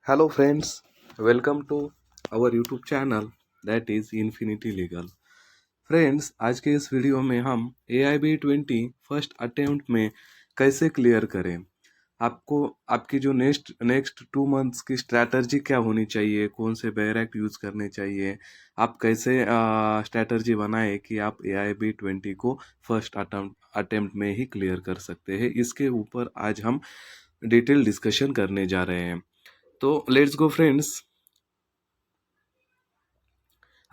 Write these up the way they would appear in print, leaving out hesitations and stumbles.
Hello friends, welcome to our YouTube channel that is Infinity Legal. Friends, आज के इस video में हम AIB20 फर्स्ट अटेम्प्ट में कैसे क्लियर करें। आपको आपकी जो नेक्स्ट 2 मंथ्स की स्ट्रैटेजी क्या होनी चाहिए, कौन से बैरक यूज़ करने चाहिए, आप कैसे स्ट्रैटेजी बनाए कि आप AIB20 को फर्स्ट अटेम्प्ट में ही क्लियर कर सकते हैं, इसके ऊपर आज हम डिटेल डिस्कशन करने जा रहे हैं। तो लेट्स गो फ्रेंड्स।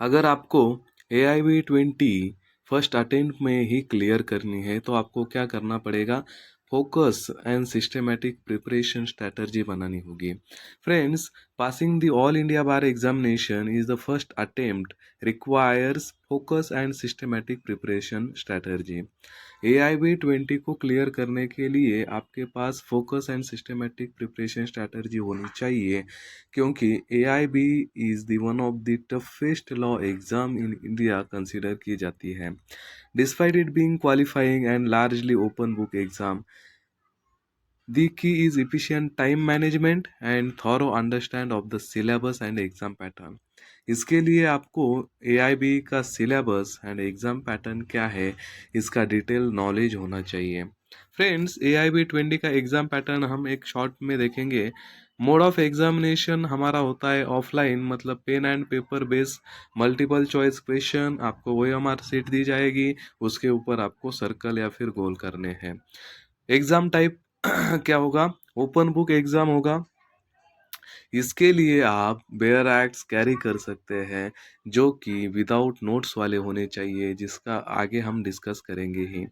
अगर आपको AIB20 फर्स्ट अटेम्प्ट में ही क्लियर करनी है तो आपको क्या करना पड़ेगा, focus and systematic preparation strategy बनानी होगी। Friends, passing the all India bar examination is the first attempt requires focus and systematic preparation strategy. AIB20 को क्लियर करने के लिए आपके पास focus and systematic preparation strategy होनी चाहिए, क्योंकि AIB is the one of the toughest law exam in India consider की जाती है। Despite it being qualifying and largely open book exam, the key is efficient time management and thorough understand of the syllabus and exam pattern। इसके लिए आपको AIB का syllabus and exam pattern क्या है, इसका डिटेल नॉलेज होना चाहिए। Friends, AIB20 का एग्ज़ाम पैटर्न हम एक शॉर्ट में देखेंगे। मोड ऑफ एग्जामिनेशन हमारा होता है ऑफलाइन, मतलब pen and paper base multiple choice question, आपको OMR सीट दी जाएगी, उसके ऊपर आपको सर्कल या फिर गोल करने हैं। एग्ज़ाम टाइप क्या होगा, ओपन बुक एग्ज़ाम होगा। इसके लिए आप बेयर एक्ट्स कैरी कर सकते हैं जो कि विदाउट नोट्स वाले होने चाहिए, जिसका आगे हम डिस्कस करेंगे ही।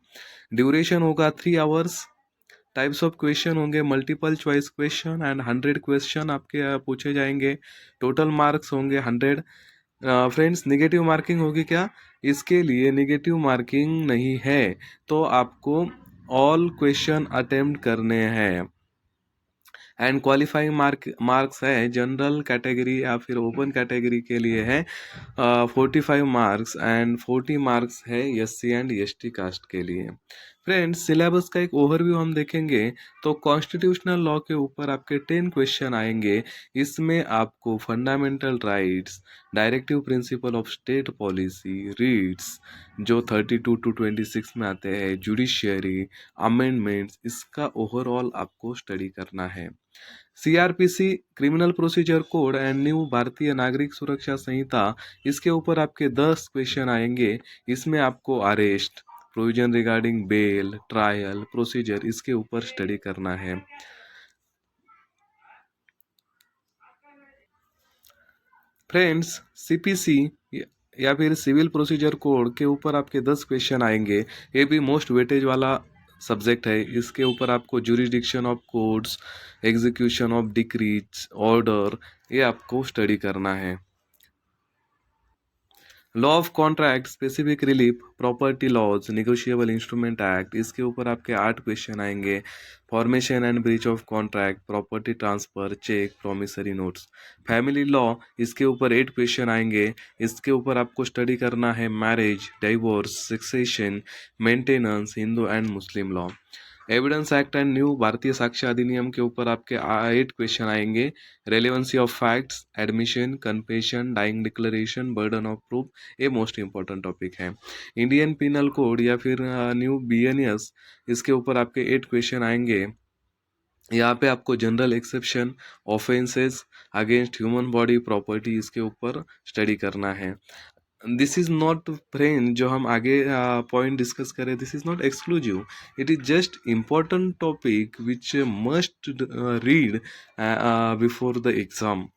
ड्यूरेशन होगा 3 आवर्स। टाइप्स ऑफ क्वेश्चन होंगे multiple choice question and 100 question आपके पूछे जाएंगे। टोटल मार्क्स होंगे 100। फ्रेंड्स, निगेटिव मार्किंग होगी क्या, इसके लिए निगेटिव मार्किंग नहीं है, तो आपको ऑल क्वेश्चन अटेम्प्ट करने हैं। एंड क्वालिफाइंग मार्क्स है जनरल कैटेगरी या फिर ओपन कैटेगरी के लिए है 45 मार्क्स एंड 40 मार्क्स है SC एंड ST कास्ट के लिए। फ्रेंड्स, सिलेबस का एक ओवरव्यू हम देखेंगे तो कॉन्स्टिट्यूशनल लॉ के ऊपर आपके 10 क्वेश्चन आएंगे। इसमें आपको fundamental rights, directive principle of state policy, reads जो 32 to 26 में आते हैं, जुडिशियरी, अमेंडमेंट्स, इसका ओवरऑल आपको स्टडी करना है। CRPC criminal procedure code and new भारतीय नागरिक सुरक्षा संहिता, इसके ऊपर आपके 10 क्वेश्चन आएंगे। इसमें आपको arrest, provision regarding bail, trial, procedure, इसके ऊपर स्टडी करना है। फ्रेंड्स, CPC या फिर सिविल प्रोसीजर कोड के ऊपर आपके 10 क्वेश्चन आएंगे। ये भी मोस्ट वेटेज वाला सब्जेक्ट है। इसके ऊपर आपको jurisdiction of courts, execution of decrees, order, ये आपको स्टडी करना है। Law of contract, specific relief, property laws, negotiable instrument act, इसके ऊपर आपके 8 क्वेश्चन आएंगे। Formation and breach of contract, property transfer, cheque, promissory notes, family law, इसके ऊपर 8 क्वेश्चन आएंगे। इसके ऊपर आपको स्टडी करना है marriage, divorce, succession, maintenance, Hindu and Muslim law. Evidence act and new Bharatiya Sakshya Adhiniyam के ऊपर आपके 8 क्वेश्चन आएंगे। Relevancy of facts, admission, confession, dying declaration, burden of proof, ये मोस्ट इंपॉर्टेंट टॉपिक है। इंडियन पिनल कोड या फिर न्यू BNS, इसके ऊपर आपके 8 क्वेश्चन आएंगे। यहाँ पे आपको general exception, offences against human body property, इसके ऊपर स्टडी करना है। दिस इज़ नॉट, फ्रेंड, जो हम आगे पॉइंट डिस्कस करें, this is not exclusive, it is just important topic which must read before the exam.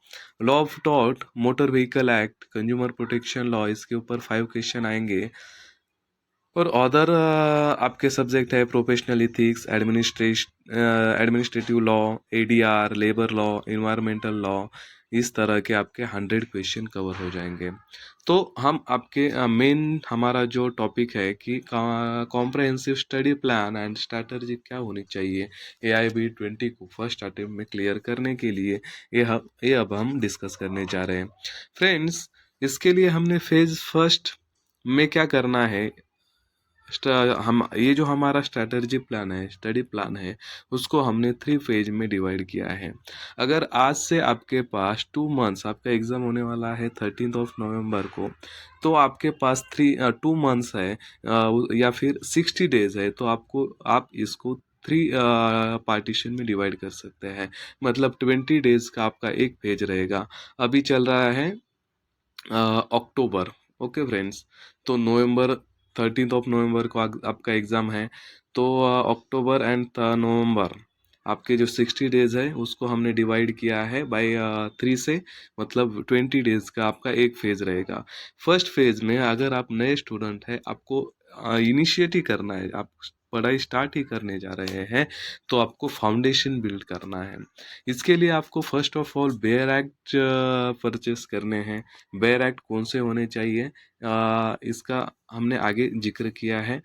Law of tort, motor vehicle act, consumer protection law, इसके ऊपर 5 question आएंगे। और other आपके subject है professional ethics, administrative law, ADR, labour law, environmental law, इस तरह के आपके 100 क्वेश्चन कवर हो जाएंगे। तो हम आपके मेन हमारा जो टॉपिक है कि comprehensive study plan and strategy क्या होनी चाहिए AIB20 को फर्स्ट अटेम्प्ट में क्लियर करने के लिए, ये अब हम डिस्कस करने जा रहे हैं। फ्रेंड्स, इसके लिए हमने फेज फर्स्ट में क्या करना है, हम ये जो हमारा स्ट्रैटेजी प्लान है, स्टडी प्लान है, उसको हमने 3 फेज में डिवाइड किया है। अगर आज से आपके पास 2 मंथ्स, आपका एग्ज़ाम होने वाला है 13 नवंबर को, तो आपके पास 2 मंथ्स है, या फिर 60 डेज है, तो आप इसको 3 पार्टीशन में डिवाइड कर सकते हैं। मतलब 20 डेज का आपका एक पेज रहेगा। अभी चल रहा है अक्टूबर। ओके फ्रेंड्स, तो नवंबर 13 नवंबर को आपका एग्ज़ाम है। तो अक्टूबर एंड नवंबर, आपके जो 60 डेज है उसको हमने डिवाइड किया है बाय 3 से। मतलब 20 डेज का आपका एक फेज रहेगा। फर्स्ट फेज में अगर आप नए स्टूडेंट हैं, आपको इनिशिएट ही करना है, आप पढ़ाई स्टार्ट ही करने जा रहे हैं, तो आपको फाउंडेशन बिल्ड करना है। इसके लिए आपको first of all bare act purchase करने हैं। बेयर एक्ट कौन से होने चाहिए, इसका हमने आगे जिक्र किया है।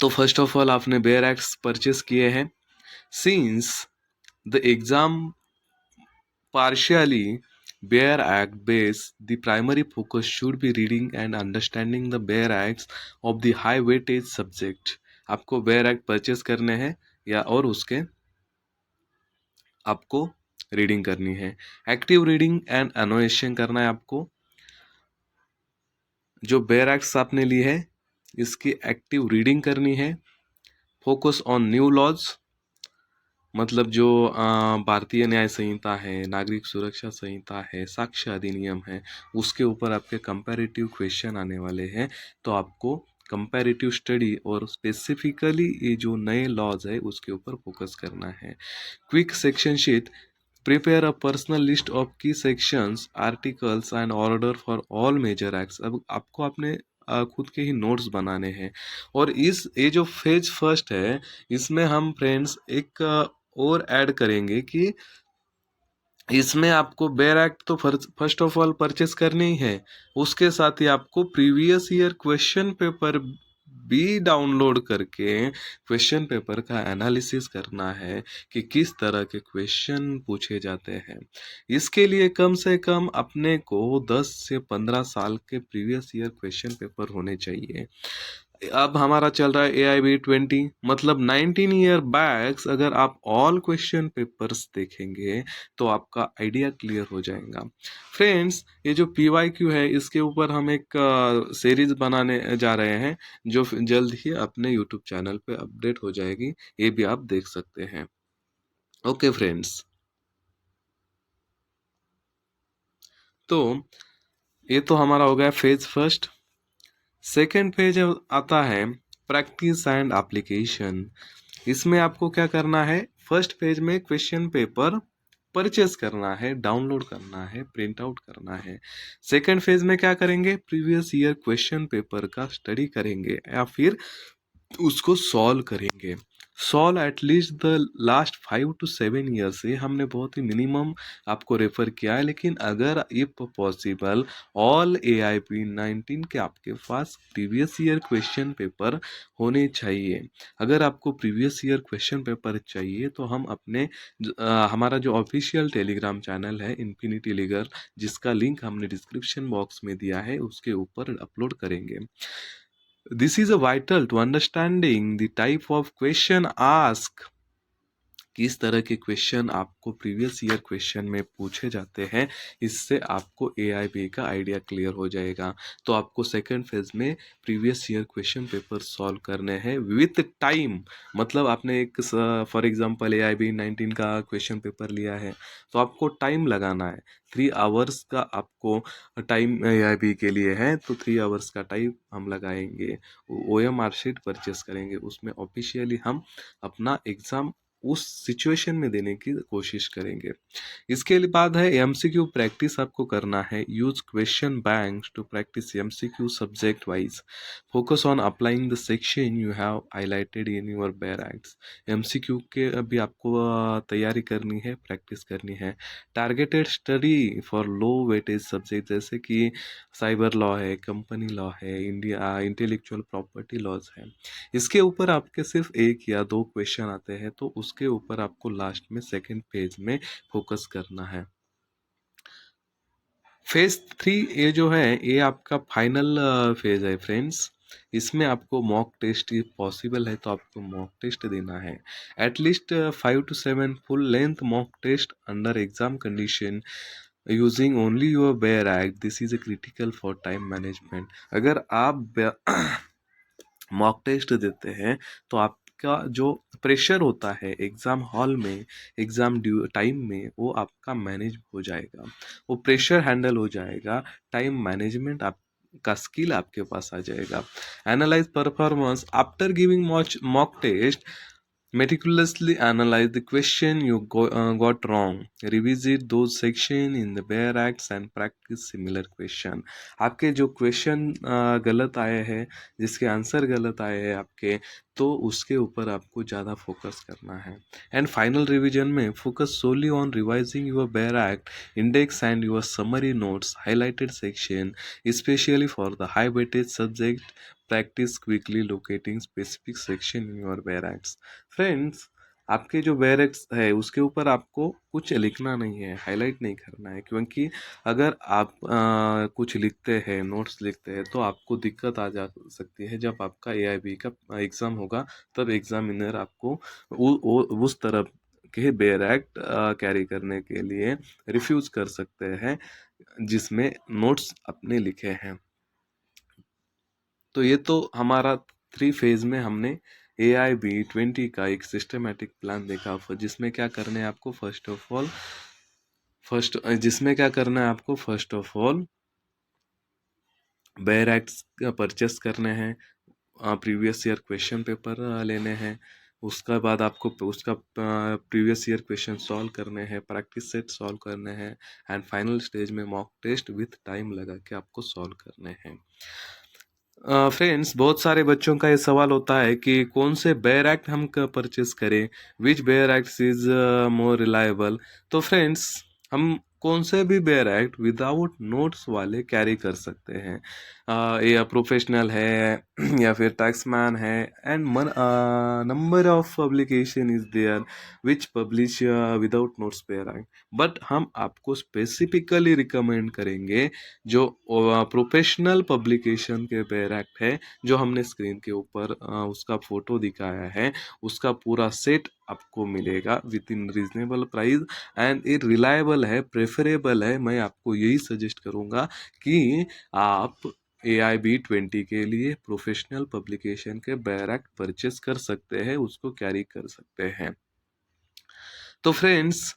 तो फर्स्ट ऑफ ऑल आपने बेयर एक्ट्स परचेस किए हैं। Since the exam partially bear act base, the primary focus should be reading and understanding the bear acts of the high weightage subject। आपको बेयर एक्ट परचेस करने हैं या और उसके आपको रीडिंग करनी है। एक्टिव रीडिंग एंड एनोटेशन करना है आपको। जो बेयर एक्ट्स आपने ली है, इसकी एक्टिव रीडिंग करनी है। फोकस ऑन न्यू लॉज, मतलब जो भारतीय न्याय संहिता है, नागरिक सुरक्षा संहिता है, साक्ष्य अधिनियम है, उसके ऊपर आपके कंपैरेटिव क्वेश्चन आने वाले हैं। तो आपको कंपैरेटिव स्टडी और स्पेसिफिकली ये जो नए लॉज है उसके ऊपर फोकस करना है। Quick section sheet, prepare a personal list of key sections, articles and order for all major acts. अब आपको अपने खुद के ही नोट्स बनाने हैं। और ये जो फेज फर्स्ट है, इसमें हम फ्रेंड्स एक और ऐड करेंगे कि इसमें आपको बेयर एक्ट तो फर्स्ट ऑफ ऑल परचेस करनी ही है, उसके साथ ही आपको प्रीवियस ईयर क्वेश्चन पेपर भी डाउनलोड करके क्वेश्चन पेपर का एनालिसिस करना है कि किस तरह के क्वेश्चन पूछे जाते हैं। इसके लिए कम से कम अपने को 10 से 15 साल के प्रीवियस ईयर क्वेश्चन पेपर होने चाहिए। अब हमारा चल रहा है AIB 20, मतलब 19 ईयर बैक्स अगर आप ऑल क्वेश्चन पेपर्स देखेंगे तो आपका आइडिया क्लियर हो जाएगा। फ्रेंड्स, ये जो PYQ है, इसके ऊपर हम एक सीरीज बनाने जा रहे हैं, जो जल्द ही अपने यूट्यूब चैनल पे अपडेट हो जाएगी। ये भी आप देख सकते हैं। ओके फ्रेंड्स, तो ये तो हमारा हो गया फेज फर्स्ट। सेकेंड पेज आता है प्रैक्टिस एंड एप्लीकेशन। इसमें आपको क्या करना है, फर्स्ट पेज में क्वेश्चन पेपर परचेस करना है, डाउनलोड करना है, प्रिंट आउट करना है। सेकेंड फेज में क्या करेंगे, प्रीवियस ईयर क्वेश्चन पेपर का स्टडी करेंगे या फिर उसको सॉल्व करेंगे। Solve at least the last 5 to 7 year से हमने बहुत ही मिनिमम आपको रेफर किया है, लेकिन अगर इफ पॉसिबल ऑल AIP 19 के आपके पास प्रीवियस ईयर क्वेश्चन पेपर होने चाहिए। अगर आपको प्रीवियस ईयर क्वेश्चन पेपर चाहिए तो हम हमारा जो ऑफिशियल टेलीग्राम चैनल है इन्फिनिटी लीगल, जिसका लिंक हमने डिस्क्रिप्शन बॉक्स में दिया है, उसके ऊपर अपलोड करेंगे। This is a vital to understanding the type of question asked। किस तरह के क्वेश्चन आपको प्रीवियस ईयर क्वेश्चन में पूछे जाते हैं, इससे आपको AIB का आइडिया क्लियर हो जाएगा। तो आपको सेकंड फेज में previous year question paper solve करने हैं विथ टाइम। मतलब आपने एक फॉर एग्जांपल AIB 19 का क्वेश्चन पेपर लिया है, तो आपको टाइम लगाना है। 3 आवर्स का आपको टाइम AIB के लिए है, तो 3 आवर्स का टाइम हम लगाएंगे। OMR शीट परचेस करेंगे, उसमें ऑफिशियली हम अपना एग्ज़ाम उस सिचुएशन में देने की कोशिश करेंगे। इसके बाद है MCQ प्रैक्टिस आपको करना है। Use question banks to practise MCQ subject wise. Focus on applying the section you have highlighted in your bare acts. MCQ के अभी आपको तैयारी करनी है, प्रैक्टिस करनी है। Targeted study for low weightage subject, जैसे कि साइबर लॉ है, कंपनी लॉ है, इंडिया इंटेलेक्चुअल प्रॉपर्टी लॉज है। इसके ऊपर आपके सिर्फ 1 या 2 क्वेश्चन आते हैं, तो उसके ऊपर आपको लास्ट में सेकंड पेज में फोकस करना है। फेज 3 ये जो है, ये आपका फाइनल फेज है फ्रेंड्स। इसमें आपको मॉक टेस्ट पॉसिबल है तो आपको मॉक टेस्ट देना है, at least 5 to 7 full length mock test under exam condition using only your bare act, this is a critical for time management. अगर आप मॉक टेस्ट देते हैं तो आपका जो प्रेशर होता है एग्ज़ाम हॉल में, एग्ज़ाम ड्यू टाइम में, वो आपका मैनेज हो जाएगा, वो प्रेशर हैंडल हो जाएगा, टाइम मैनेजमेंट आपका स्किल आपके पास आ जाएगा। Analyse performance after giving mock test, meticulously analyze the question you got wrong, revisit those section in the bare acts and practice similar question। आपके जो क्वेश्चन गलत आए हैं, जिसके आंसर गलत आए हैं आपके, तो उसके ऊपर आपको ज़्यादा फोकस करना है। एंड फाइनल रिवीजन में focus solely on revising your bare act index and your summary notes highlighted section, specially for the high weightage subject, practise quickly locating specific section in your bare acts. Friends, आपके जो barracks है उसके ऊपर आपको कुछ लिखना नहीं है, हाईलाइट नहीं करना है, क्योंकि अगर आप कुछ लिखते हैं, नोट्स लिखते हैं, तो आपको दिक्कत आ जा सकती है। जब आपका एआईबी का एग्ज़ाम होगा तब एग्जामिनर आपको उस तरफ के बैरक्ट कैरी करने के लिए रिफ्यूज़ कर सकते हैं जिसमें नोट्स अपने लिखे हैं। तो ये तो हमारा 3 फेज में हमने AI-B20 का एक सिस्टमेटिक प्लान देखा, जिसमें क्या करना है आपको, first of all bear acts purchase करने हैं, प्रीवियस ईयर क्वेश्चन पेपर लेने हैं, उसका बाद आपको उसका प्रीवियस ईयर क्वेश्चन सॉल्व करने हैं, प्रैक्टिस सेट सॉल्व करने हैं, एंड फाइनल स्टेज में मॉक टेस्ट विथ टाइम लगा के आपको सॉल्व करने हैं। फ्रेंड्स, बहुत सारे बच्चों का ये सवाल होता है कि कौन से बेयर एक्ट हम परचेस करें, which bare act is more reliable. तो फ्रेंड्स, हम कौन से भी बेयर एक्ट विदाउट नोट्स वाले कैरी कर सकते हैं, या प्रोफेशनल है या फिर टैक्समैन है, and number of publication is there which publish without notes bare act. But हम आपको स्पेसिफिकली रिकमेंड करेंगे जो प्रोफेशनल पब्लिकेशन के बेयर एक्ट है, जो हमने स्क्रीन के ऊपर उसका फोटो दिखाया है, उसका पूरा सेट आपको मिलेगा with in reasonable price, and ये रिलायबल है, प्रेफरेबल है। मैं आपको यही सजेस्ट करूँगा कि आप AI-B20 के लिए प्रोफेशनल पब्लिकेशन के बेयर एक्ट परचेस कर सकते हैं, उसको कैरी कर सकते हैं। तो फ्रेंड्स,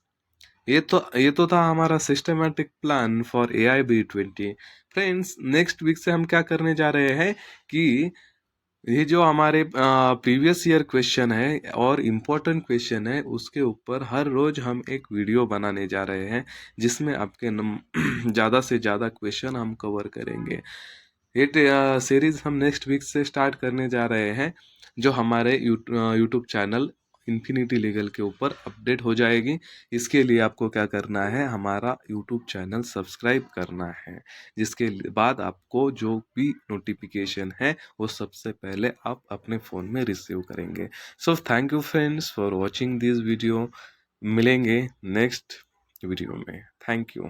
ये तो था हमारा systematic plan for AI-B20। Friends, next week से हम क्या करने जा रहे हैं कि ये जो हमारे प्रीवियस ईयर क्वेश्चन है और इम्पोर्टेंट क्वेश्चन है, उसके ऊपर हर रोज हम एक वीडियो बनाने जा रहे हैं, जिसमें आपके ज़्यादा से ज़्यादा क्वेश्चन हम कवर करेंगे। ये सीरीज हम नेक्स्ट वीक से स्टार्ट करने जा रहे हैं, जो हमारे यूट्यूब चैनल इन्फिनिटी लीगल के ऊपर अपडेट हो जाएगी। इसके लिए आपको क्या करना है, हमारा यूट्यूब चैनल सब्सक्राइब करना है, जिसके बाद आपको जो भी नोटिफिकेशन है वो सबसे पहले आप अपने फ़ोन में रिसीव करेंगे। So thank you friends for watching this video. मिलेंगे नेक्स्ट वीडियो में। Thank you.